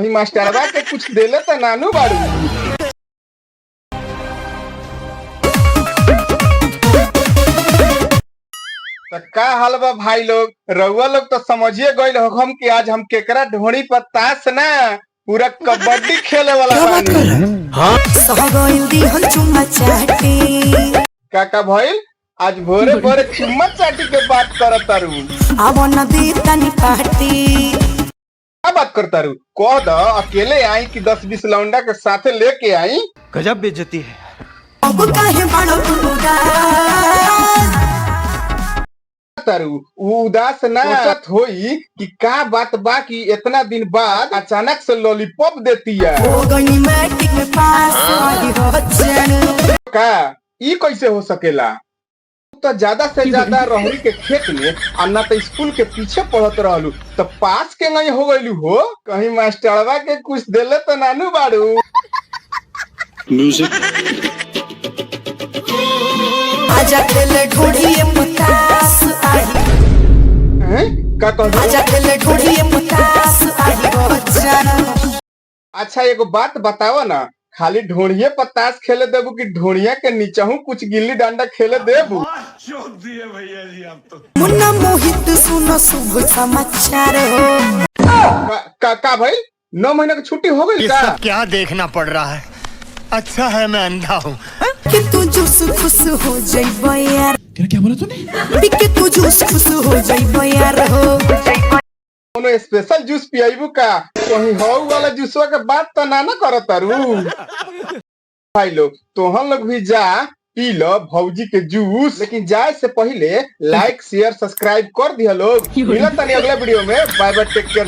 कहीं मास्टरवा के कुछ देले त नानू बाड़ू। तो का हाल बा भाई लोग, रउआ लोग तो समझिए गइल हो हम कि आज हम केकरा ढोड़ी पर ताश ना पूरा कबड्डी खेले वाला बानी। हाँ का भइल आज भोरे भोरे चुम्मा चाटी के बात करत तारू। क्या बात करता रू, कह द अकेले आई कि 10-20 लौंडा के साथे लेके आई। गजब बेइज्जती है। तारू उदास ना होई कि का बात बा कि इतना दिन बाद अचानक से लॉलीपॉप देती है। का ई कैसे हो सकेला? तो ज्यादा से ज्यादा रहरी के खेत में अन्ना तो स्कूल के पीछे पढ़त रहलू तो पास के नहीं हो गइलू हो, कहीं मास्टरवा के कुछ देले तो नानू बाड़ू। म्यूजिक आजा खेले ढूढ़िए मुतास का कहलू? आजा खेले ढूढ़िए मुतास अच्छा एगो बात बतावा ना, खाली ढोड़िए पतास खेले देबू कि ढोड़िया के नीचे हूँ कुछ गिल्ली डंडा खेले देबू? भैया जी आप तो मुन्ना मोहित सुनो शुभ समाचार हो। का भाई 9 महीने की छुट्टी हो गई का? क्या देखना पड़ रहा है? अच्छा है मैं अंधा हूँ। कि तू जूस खुश हो जाइबो यार। क्या बोला तूने? कि तू जूस खुश हो जाइबो यार हो। कोनो स्पेशल जूस पियाबू का? कहीं हो वाला जूसवा के बात तो ना करत तारू। भाई लोग तो हम लोग भी जा पी लो भौजी के जूस, लेकिन जाए से पहले लाइक शेयर सब्सक्राइब कर दिया लोग। मिलत तनी अगले वीडियो में। Bye bye, take care.